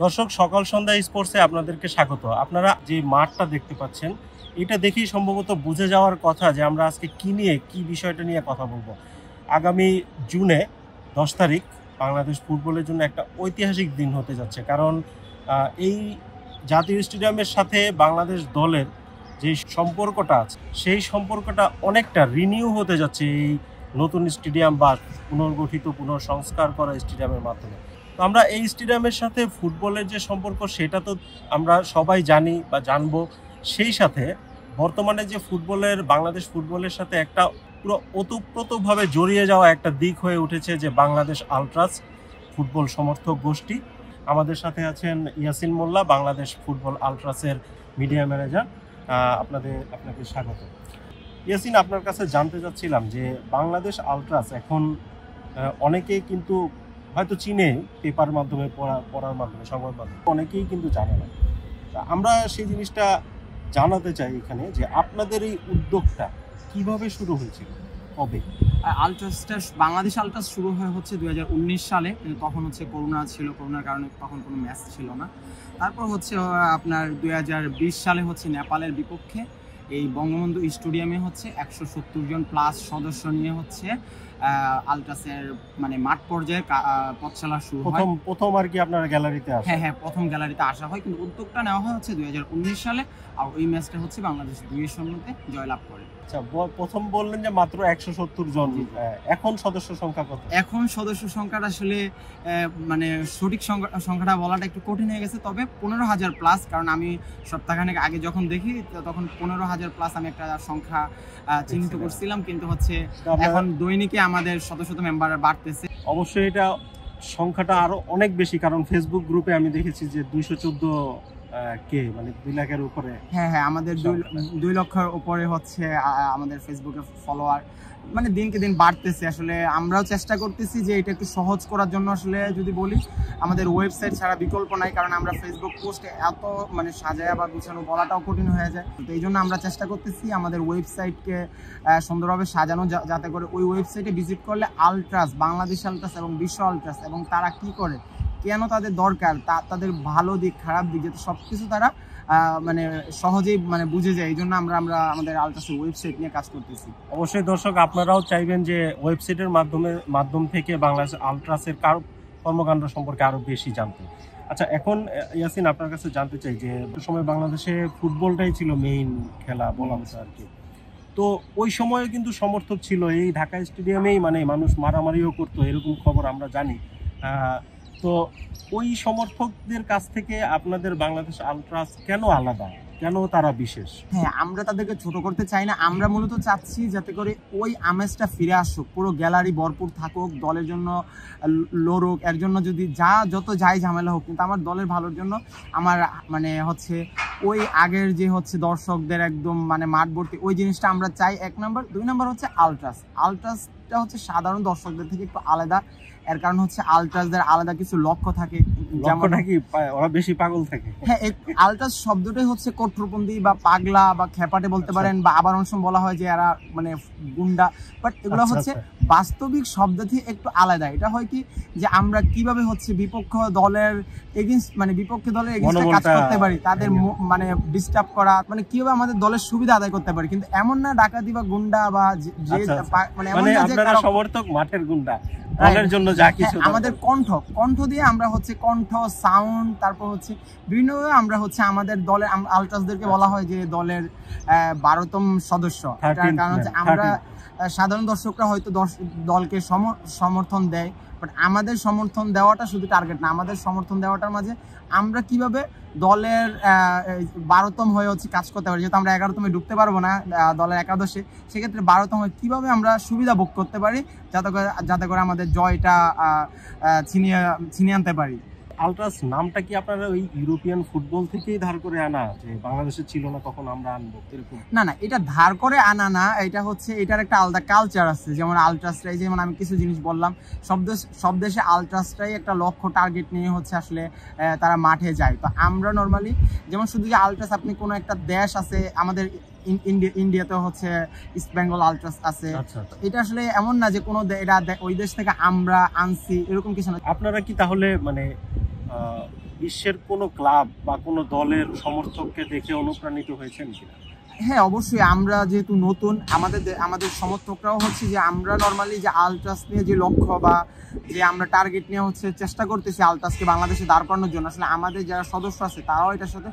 দর্শক, সকাল সন্ধ্যা স্পোর্টসে আপনাদেরকে স্বাগত। আপনারা যে মাঠটা দেখতে পাচ্ছেন, এটা দেখেই সম্ভবত বুঝে যাওয়ার কথা যে আমরা আজকে কি বিষয়টা নিয়ে কথা বলবো। আগামী জুনে 10 তারিখ বাংলাদেশ ফুটবলের জন্য একটা ঐতিহাসিক দিন হতে যাচ্ছে। কারণ এই জাতীয় স্টেডিয়ামের সাথে বাংলাদেশ দলের যে সম্পর্কটা আছে, সেই সম্পর্কটা অনেকটা রিনিউ হতে যাচ্ছে এই নতুন স্টেডিয়াম বা পুনর্সংস্কার করা স্টেডিয়ামের মাধ্যমে। তো আমরা এই স্টেডিয়ামের সাথে ফুটবলের যে সম্পর্ক, সেটা তো আমরা সবাই জানি বা জানবো। সেই সাথে বর্তমানে যে বাংলাদেশ ফুটবলের সাথে একটা পুরো ওতপ্রোতভাবে জড়িয়ে যাওয়া একটা দিক হয়ে উঠেছে যে বাংলাদেশ আলট্রাস ফুটবল সমর্থক গোষ্ঠী। আমাদের সাথে আছেন ইয়াসিন মোল্লা, বাংলাদেশ ফুটবল আলট্রাসের মিডিয়া ম্যানেজার। আপনাকে স্বাগত। ইয়াসিন, আপনার কাছে জানতে চাচ্ছিলাম যে বাংলাদেশ আলট্রাস এখন অনেকেই কিন্তু হয়তো চিনে, পেপার মাধ্যমে পড়ার মাধ্যমে, সংবাদ মাধ্যমে, অনেকেই কিন্তু জানে না। আমরা সেই জিনিসটা জানাতে চাই এখানে যে আপনাদের এই উদ্যোগটা কিভাবে শুরু হয়েছিল, কবে? আলট্রাসটা বাংলাদেশ আলট্রাস শুরু হচ্ছে 2019 সালে। তখন হচ্ছে করোনা ছিল, করোনার কারণে তখন কোনো ম্যাচ ছিল না। তারপর হচ্ছে আপনার 2020 সালে হচ্ছে নেপালের বিপক্ষে এই বঙ্গবন্ধু স্টেডিয়ামে হচ্ছে 170 জন প্লাস সদস্য নিয়ে হচ্ছে আলট্রাসের মানে মাঠ পর্যায়ে পথচলা শুরু হয়। প্রথম আর কি আপনারা গ্যালারিতে আসেন? হ্যাঁ, প্রথম গ্যালারিতে আসা হয়, কিন্তু উদ্যোগটা নেওয়া হয় হচ্ছে 2019 সালে। আর ওই ম্যাচটা হচ্ছে বাংলাদেশ 2-0 জয়লাভ করে। আচ্ছা, প্রথম বললেন যে মাত্র 170 জন, এখন সদস্য সংখ্যা কত? এখন সদস্য সংখ্যাটা আসলে মানে সঠিক সংখ্যাটা বলাটা একটু কঠিন হয়ে গেছে, তবে 15,000 প্লাস। কারণ আমি সপ্তাহখানেক আগে যখন দেখি তখন 15,000 প্লাস আমি একটা সংখ্যা চিহ্নিত করছিলাম, কিন্তু হচ্ছে এখন দৈনিকে আমাদের শত শত মেম্বার বাড়তেছে। অবশ্যই এটা সংখ্যাটা আরো অনেক বেশি, কারণ ফেসবুক গ্রুপে আমি দেখেছি যে 214 কে, মানে 2 লাখের উপরে। হ্যাঁ, আমাদের 2 লক্ষের উপরে হচ্ছে আমাদের ফেসবুকে ফলোয়ার, মানে দিনকে দিন বাড়তেছে। আসলে আমরাও চেষ্টা করতেছি যে এটা একটু সহজ করার জন্য। আসলে যদি বলি, আমাদের ওয়েবসাইট ছাড়া বিকল্প নাই, কারণ আমরা ফেসবুক পোস্টে এত মানে সাজায়া বা গুছানো বলাটাও কঠিন হয়ে যায়। তো এই জন্য আমরা চেষ্টা করতেছি আমাদের ওয়েবসাইটকে সুন্দরভাবে সাজানো, যাতে করে ওই ওয়েবসাইটে ভিজিট করলে আলট্রাস, বাংলাদেশ আলট্রাস এবং বিশ্ব আলট্রাস এবং তারা কি করে, কেন তাদের দরকার, তাদের ভালো দিক খারাপ দিক, যাতে সবকিছু তারা মানে সহজেই মানে বুঝে যায়। এই জন্য আমরা আমাদের আলট্রাসের ওয়েবসাইট নিয়ে কাজ করতেছি। অবশ্যই দর্শক, আপনারাও চাইবেন যে ওয়েবসাইটের মাধ্যম থেকে বাংলাদেশ আলট্রাসের কর্মকাণ্ড সম্পর্কে আরো বেশি জানতে। আচ্ছা, এখন ইয়াসিন, আপনার কাছে জানতে চাই যে সময় বাংলাদেশে ফুটবলটাই ছিল মেইন খেলা বলা হতো আর কি। তো ওই সময়ে কিন্তু সমর্থক ছিল, এই ঢাকা স্টেডিয়ামেই মানে মানুষ মারামারিও করতো, এরকম খবর আমরা জানি। তো ওই সমর্থকদের কাছ থেকে আপনাদের বাংলাদেশ আলট্রাস কেন আলাদা, কেন তারা বিশেষ? হ্যাঁ, আমরা তাদেরকে ছোট করতে চাই না। আমরা মূলত চাচ্ছি যাতে করে ওই আমেজটা ফিরে আসুক, পুরো গ্যালারি ভরপুর থাকুক, দলের জন্য লড়ুক। এর জন্য যদি যত যাই ঝামেলা হোক, কিন্তু আমার দলের ভালোর জন্য আমার মানে হচ্ছে ওই আগের যে হচ্ছে দর্শকদের একদম মানে মাঠ ভর্তি, ওই জিনিসটা আমরা চাই, 1 নম্বর। 2 নম্বর হচ্ছে আলট্রাসটা হচ্ছে সাধারণ দর্শকদের থেকে একটু আলাদা। এর কারণ হচ্ছে আলট্রাসদের আলাদা কিছু লক্ষ্য থাকে, যেমন ওরা বেশি পাগল থাকে। হ্যাঁ, আলট্রাস শব্দটাই হচ্ছে কঠোরপন্থী বা পাগলা বা খেপাটে বলতে পারেন, বা আবার অনেক সময় বলা হয় যে এরা মানে গুন্ডা। বাট এগুলো হচ্ছে বাস্তবিক শব্দ থেকে একটু আলাদা। এটা হয় কি যে আমরা কিভাবে হচ্ছে বিপক্ষে দলের এগেইনস্টে কাজ করতে পারি, তাদের মানে ডিস্টার্ব করা, মানে কিভাবে আমাদের দলের সুবিধা আদায় করতে পারি। কিন্তু এমন না ডাকাতি বা গুন্ডা বা মানে আপনারা সমর্থক মাঠের গুন্ডা, দলের জন্য যা কিছু আমাদের কণ্ঠ দিয়ে আমরা হচ্ছে কণ্ঠ, সাউন্ড, তারপর হচ্ছে বিভিন্নভাবে আমরা হচ্ছে আমাদের দলের আলট্রাসদেরকে বলা হয় যে দলের 12তম সদস্য। কারণ হচ্ছে আমরা সাধারণ দর্শকরা হয়তো দলকে সমর্থন দেয়, বাট আমাদের সমর্থন দেওয়াটা শুধু টার্গেট না। আমাদের সমর্থন দেওয়াটার মাঝে আমরা কিভাবে দলের 12তম হয়ে হচ্ছে কাজ করতে পারি। যেহেতু আমরা 11তমে ঢুকতে পারবো না দলের একাদশে, সেক্ষেত্রে 12তম হয়ে কীভাবে আমরা সুবিধা ভোগ করতে পারি, যাতে করে আমাদের জয়টা ছিনিয়ে আনতে পারি। আলট্রাস নামটা কি আপনারা ওই ইউরোপিয়ান ফুটবল থেকেই ধার করে আনা, যে বাংলাদেশে ছিল না তখন আমরা আনবো এরকম? না, এটা ধার করে আনা না, এটা হচ্ছে এটার একটা আলাদা কালচার আছে। যেমন আলট্রাসটাই, যেমন আমি কিছু জিনিস বললাম, সব দেশে আলট্রাসটাই একটা লক্ষ্য টার্গেট নিয়ে হচ্ছে আসলে তারা মাঠে যায়। তো আমরা নর্মালি যেমন শুধু যে আলট্রাস, আপনি কোনো একটা দেশ আছে, আমাদের ইন্ডিয়াতে হচ্ছে ইস্ট বেঙ্গল আলট্রাস আছে। এটা আসলে এমন না যে কোনো ওই দেশ থেকে আমরা আনছি, এরকম কিছু না। আপনারা কি তাহলে মানে বিশ্বের কোনো ক্লাব বা কোনো দলের সমর্থককে দেখে অনুপ্রাণিত হয়েছেন কিনা? হ্যাঁ, অবশ্যই। আমরা যেহেতু নতুন, আমাদের সমর্থকরাও হচ্ছে যে আমরা নর্মালি যে আলট্রাস নিয়ে যে লক্ষ্য বা যে আমরা টার্গেট নিয়ে হচ্ছে চেষ্টা করতেছি আলট্রাসকে বাংলাদেশে দাঁড় করানোর জন্য, আসলে আমাদের যারা সদস্য আছে তারাও এটার সাথে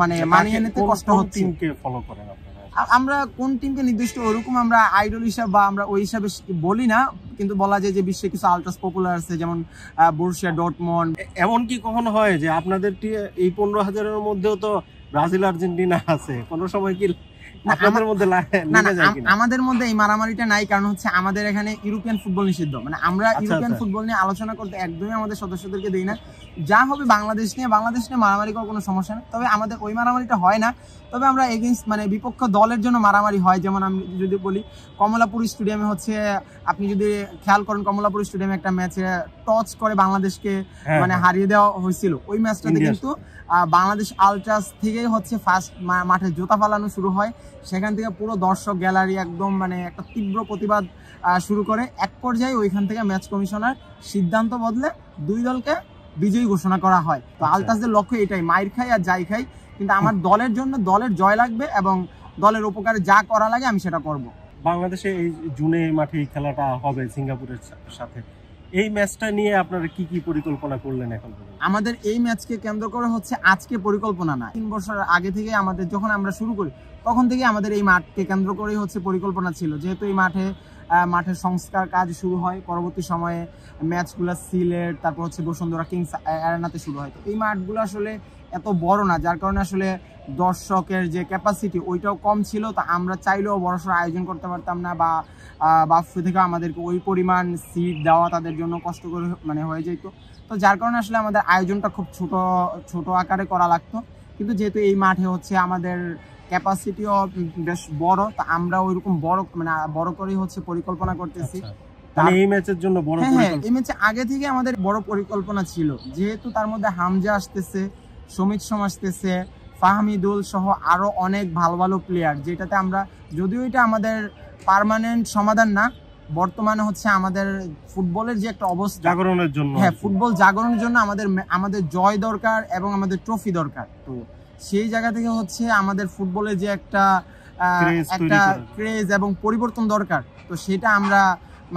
মানে মানিয়ে নিতে কষ্ট হচ্ছে। টিমকে ফলো করেন আপনারা? আমরা কোন টিমকে নির্দিষ্ট ওরকম আমরা আইডল হিসাব বা আমরা ওই হিসাবে বলি না, কিন্তু বলা যায় যে বিশ্বে কিছু আলট্রাস পপুলার আছে, যেমন বরুসিয়া ডর্টমন্ড। এমন কি কখনো হয় যে আপনাদের এই 15,000-এর মধ্যেও তো ব্রাজিল আর্জেন্টিনা আছে, কোনো সময় কি আপনাদের মধ্যে আমাদের মধ্যে এই মারামারিটা নাই, কারণ হচ্ছে আমাদের এখানে ইউরোপিয়ান ফুটবল নিষিদ্ধ, মানে আমরা ইউরোপিয়ান ফুটবল নিয়ে আলোচনা করতে একদমই আমাদের সদস্যদেরকে দেই না। যা হবে বাংলাদেশ নিয়ে মারামারি করার কোনো সমস্যা নেই, তবে আমাদের ওই মারামারিটা হয় না। তবে আমরা এগেইনস্ট মানে বিপক্ষ দলের জন্য মারামারি হয়। যেমন আমি যদি বলি, কমলাপুর স্টেডিয়ামে হচ্ছে, আপনি যদি খেয়াল করেন, কমলাপুর স্টেডিয়ামে একটা ম্যাচে টচ করে বাংলাদেশকে মানে হারিয়ে দেওয়া হয়েছিল। ওই ম্যাচটাতে কিন্তু বাংলাদেশ আলট্রাস থেকেই হচ্ছে ফার্স্ট মাঠে জুতা ফালানো শুরু হয়। সেখান থেকে পুরো দর্শক গ্যালারি একদম মানে একটা তীব্র প্রতিবাদ শুরু করে। এক পর্যায়ে ওইখান থেকে ম্যাচ কমিশনার সিদ্ধান্ত বদলে দুই দলকে বিজয়ী ঘোষণা করা হয়। তো আলট্রাসদের লক্ষ্য এটাই, মাইর খাই আর যাই খাই, কিন্তু আমার দলের জন্য দলের জয় লাগবে এবং দলের উপকারে যা করা লাগে আমি সেটা করব। বাংলাদেশে এই জুনে মাঠে এই খেলাটা হবে সিঙ্গাপুরের সাথে, এই ম্যাচটা নিয়ে আপনারা কি কি পরিকল্পনা করলেন এখন? আমাদের এই ম্যাচকে কেন্দ্র করে হচ্ছে আজকে পরিকল্পনা না, 3 বছর আগে থেকে আমাদের যখন আমরা শুরু করি তখন থেকে আমাদের এই মাঠকে কেন্দ্র করেই হচ্ছে পরিকল্পনা ছিল। যেহেতু এই মাঠের সংস্কার কাজ শুরু হয়, পরবর্তী সময়ে ম্যাচগুলো সিলেট, তারপর হচ্ছে বসুন্ধরা কিংস অ্যারেনাতে শুরু হয়। তো এই মাঠগুলো আসলে এত বড় না, যার কারণে আসলে দর্শকের যে ক্যাপাসিটি ওইটাও কম ছিল। তা আমরা চাইলেও বড়সড় আয়োজন করতে পারতাম না, বা বাফে থেকে আমাদেরকে ওই পরিমাণ সিট দেওয়া তাদের জন্য কষ্ট করে মানে হয়ে যেত। তো যার কারণে আসলে আমাদের আয়োজনটা খুব ছোট আকারে করা লাগতো। কিন্তু যেহেতু এই মাঠে হচ্ছে আমাদের ক্যাপাসিটিও বেশ বড়, তা আমরা ওইরকম বড় করেই হচ্ছে পরিকল্পনা করতেছি। এই ম্যাচের জন্য এই ম্যাচে আগে থেকে আমাদের বড় পরিকল্পনা ছিল, যেহেতু তার মধ্যে হামজা আসতেছে, সমিত সোম আসতেছে, ফাহমিদুল সহ আরো অনেক ভালো ভালো প্লেয়ার, যেটাতে আমরা, যদিও এটা আমাদের পার্মানেন্ট সমাধান না, বর্তমানে হচ্ছে আমাদের ফুটবলের যে একটা অবস্থা জাগরণের জন্য, হ্যাঁ ফুটবল জাগরণের জন্য আমাদের জয় দরকার এবং আমাদের ট্রফি দরকার। তো সেই জায়গা থেকে হচ্ছে আমাদের ফুটবলের যে একটা ক্রেজ এবং পরিবর্তন দরকার, তো সেটা আমরা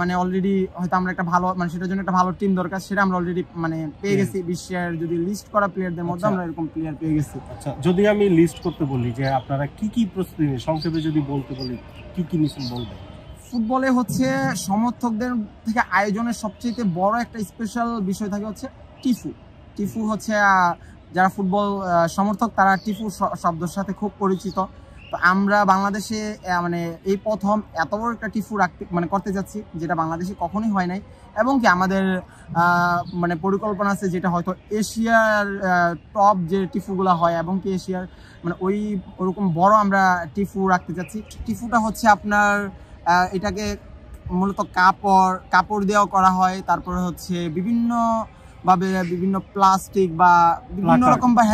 মানে অলরেডি হয়তো আমরা একটা ভালো মানে সেটার জন্য একটা ভালো টিম দরকার, সেটা আমরা অলরেডি মানে পেয়ে গেছি। বিশ্বের যদি লিস্ট করা প্লেয়ারদের মধ্যে আমরা এরকম প্লেয়ার পেয়ে গেছি। আচ্ছা, যদি আমি লিস্ট করতে বলি যে আপনারা কি কি প্রস্তুতি সংক্ষেপে যদি বলতে বলি, কি কি মিশন বলবেন? ফুটবলে হচ্ছে সমর্থকদের থেকে আয়োজনের সবচেয়ে বড় একটা স্পেশাল বিষয় থাকে হচ্ছে টিফু হচ্ছে যারা ফুটবল সমর্থক তারা টিফু শব্দের সাথে খুব পরিচিত। তো আমরা বাংলাদেশে মানে এই প্রথম এত বড় একটা টিফু করতে যাচ্ছি, যেটা বাংলাদেশে কখনোই হয় নাই, এবং কি আমাদের মানে পরিকল্পনা আছে যেটা হয়তো এশিয়ার টপ যে টিফুগুলো হয়, এবং কি এশিয়ার মানে ওরকম বড় আমরা টিফু রাখতে যাচ্ছি। টিফুটা হচ্ছে আপনার এটাকে মূলত কাপড় দিয়েও করা হয়, তারপরে হচ্ছে বিভিন্ন প্লাস্টিক বা বিভিন্ন রকম বা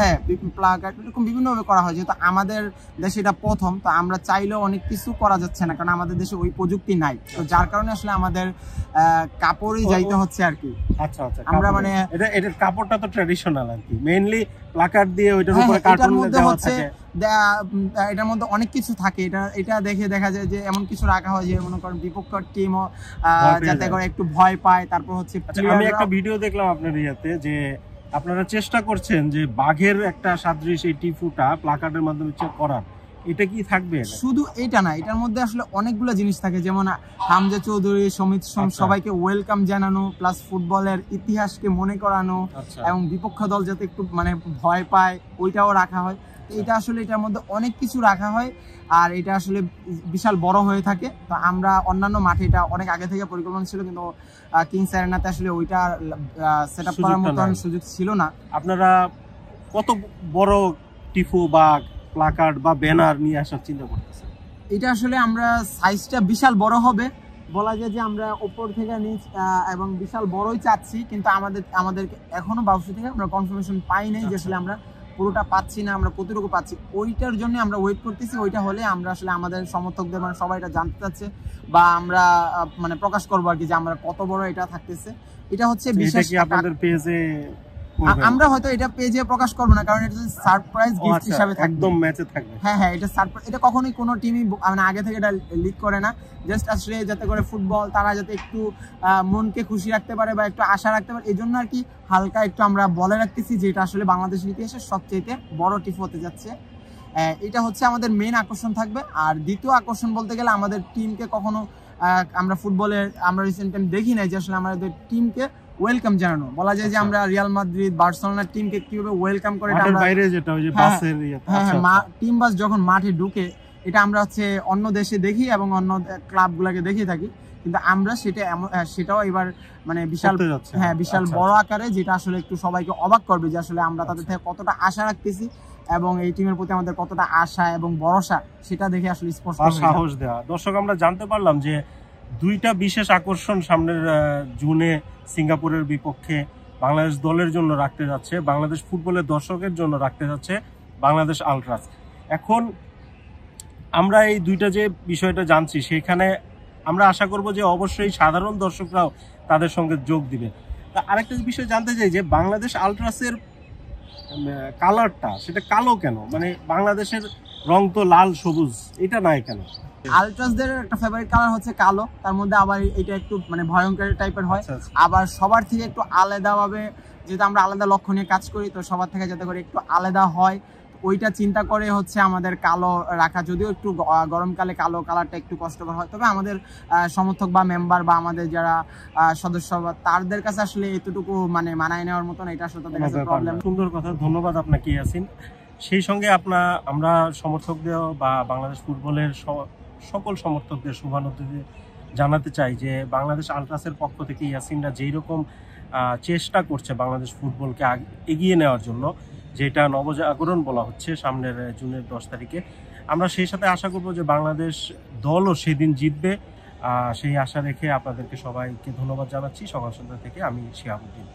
প্লাকার্ড এরকম বিভিন্নভাবে করা হয়। যেহেতু আমাদের দেশে এটা প্রথম, তো আমরা চাইলেও অনেক কিছু করা যাচ্ছে না, কারণ আমাদের দেশে ওই প্রযুক্তি নাই। তো যার কারণে আসলে আমাদের কাপড়ই যাইতে হচ্ছে আর কি। আচ্ছা, আমরা মানে এটা কাপড়টা তো ট্র্যাডিশনাল আর কি, মেইনলি প্লাকার্ড দিয়ে ওইটার উপরে কার্টুন দেওয়া থাকে। এটার মধ্যে অনেক কিছু থাকে, এটা দেখে দেখা যায় যে এমন কিছু রাখা হয় যে মনে করেন বিপক্ষ টিমও যাতে করে একটু ভয় পায়। তারপর হচ্ছে আমি একটা ভিডিও দেখলাম আপনার ইয়াতে, যে আপনারা চেষ্টা করছেন যে বাঘের একটা সাদৃশ এই টিফুটা প্লাকার্ডের মাধ্যমে চেক করার, এটা কি থাকবে? শুধু এটা না, এটার মধ্যে আসলে অনেকগুলো জিনিস থাকে, যেমন হামজা চৌধুরী, সমিত সোম সবাইকে ওয়েলকাম জানানো, প্লাস ফুটবলের ইতিহাসকে মনে করানো, এবং বিপক্ষ দল যাতে একটু মানে ভয় পায় ওইটাও রাখা হয়। এটা আসলে এটার মধ্যে অনেক কিছু রাখা হয়, আর এটা আসলে বিশাল বড় হয়ে থাকে। তো আমরা অন্যান্য মাঠে এটা অনেক আগে থেকে পরিকল্পনা ছিল, কিন্তু কিংস অ্যারেনাতে আসলে ওইটা সেট আপ করার মতন সুযোগ ছিল না। আপনারা কত বড় টিফু বা প্লাকার্ড বা ব্যানার নিয়ে আসার চিন্তা করতেছেন? এটা আসলে আমরা সাইজটা বিশাল বড় হবে, বলা যায় যে আমরা উপর থেকে নিচ এবং বিশাল বড়ই চাচ্ছি, কিন্তু আমাদের এখনো বাউসি থেকে আমরা কনফার্মেশন পাই নাই যে আসলে আমরা পুরোটা পাচ্ছি না, আমরা কতটুকু পাচ্ছি। ওইটার জন্য আমরা ওয়েট করতেছি। ওইটা হলে আমরা আসলে আমাদের সমর্থকদের মানে সবাই এটা জানতে চাচ্ছে, বা আমরা মানে প্রকাশ করবো আর কি যে আমরা কত বড় এটা থাকতেছে। এটা হচ্ছে বিশেষ আপনাদের পেজে আমরা হয়তো এটা পেজে প্রকাশ করবো না, কারণ এটা সারপ্রাইজ গিফট হিসাবে থাকবে, একদম ম্যাচে থাকবে। হ্যাঁ, এটা সারপ্রাইজ, এটা কখনোই কোনো টিমই মানে আগে থেকে এটা লিক করে না। জাস্ট আসলে যাতে করে ফুটবল তারা যাতে একটু মনকে খুশি রাখতে পারে বা একটু আশা রাখতে পারে, এই জন্য আর কি হালকা একটু আমরা বলে রাখতেছি যে এটা আসলে বাংলাদেশের ইতিহাসে সবচেয়ে বড় টিফ হতে যাচ্ছে। এটা হচ্ছে আমাদের মেইন আকর্ষণ থাকবে। আর দ্বিতীয় আকর্ষণ বলতে গেলে আমাদের টিমকে কখনো আমরা ফুটবলে আমরা রিসেন্ট টাইম দেখি নাই যে আসলে আমাদের টিমকে ওয়েলকাম জানানো, বলা যায় যে আমরা রিয়াল মাদ্রিদ, বার্সেলোনার টিমকে কিভাবে ওয়েলকাম করে, টিম বাস যখন মাঠে ঢুকে, এটা আমরা হচ্ছে অন্য দেশে দেখি এবং অন্য ক্লাবগুলোকে দেখে থাকি, কিন্তু আমরা সেটাও এবার মানে বিশাল বড় আকারে, যেটা আসলে একটু সবাইকে অবাক করবে যে আসলে আমরা তাদের থেকে কতটা আশা রাখতেছি এবং এই টিমের প্রতি আমাদের কতটা আশা এবং ভরসা, সেটা দেখে আসলে স্পষ্ট সাহস দেওয়া। দর্শক, আমরা জানতে পারলাম যে দুইটা বিশেষ আকর্ষণ সামনের জুনে সিঙ্গাপুরের বিপক্ষে বাংলাদেশ দলের জন্য রাখতে যাচ্ছে, বাংলাদেশ ফুটবলের দর্শকের জন্য রাখতে যাচ্ছে বাংলাদেশ আলট্রাস। এখন আমরা এই দুইটা যে বিষয়টা জানছি, সেখানে আমরা আশা করব যে অবশ্যই সাধারণ দর্শকরাও তাদের সঙ্গে যোগ দিবে। আরেকটা বিষয় জানতে চাই যে বাংলাদেশ আলট্রাসের কালারটা, সেটা কালো কেন? মানে বাংলাদেশের রং তো লাল সবুজ, এটা নাই কেন? আলট্রাসদের একটা ফেভারিট কালার হচ্ছে কালো, তার মধ্যে আবার এটা একটু মানে ভয়ঙ্কর টাইপের হয়। আবার সবার থেকে একটু আলাদাভাবে, যেহেতু আমরা আলাদা লক্ষ্য নিয়ে কাজ করি, তো সবার থেকে যাতে করে একটু আলাদা হয়, ওইটা চিন্তা করে হচ্ছে আমাদের কালো রাখা। যদিও একটু গরমকালে কালো কালারটা একটু কষ্টকর হয়, তবে আমাদের সমর্থক বা মেম্বার বা আমাদের যারা সদস্য তাদের কাছে আসলে এতটুকু মানে মানায় নেওয়ার মতন, এটা আসলে তাদের কাছে প্রবলেম। সুন্দর কথা, ধন্যবাদ আপনাকে ইয়াসিন। সেই সঙ্গে আমরা সমর্থকদের বা বাংলাদেশ ফুটবলের সকল সমর্থকদের শুভানুধ্যায়ী জানাতে চাই যে বাংলাদেশ আলট্রাসের পক্ষ থেকে ইয়াসিনরা যেই রকম চেষ্টা করছে বাংলাদেশ ফুটবলকে এগিয়ে নেওয়ার জন্য, যেটা নবজাগরণ বলা হচ্ছে সামনের জুনের 10 তারিখে, আমরা সেই সাথে আশা করব যে বাংলাদেশ দলও সেদিন জিতবে। সেই আশা রেখে আপনাদেরকে সবাইকে ধন্যবাদ জানাচ্ছি। সকাল সন্ধ্যা থেকে আমি শিহাবুদ্দিন।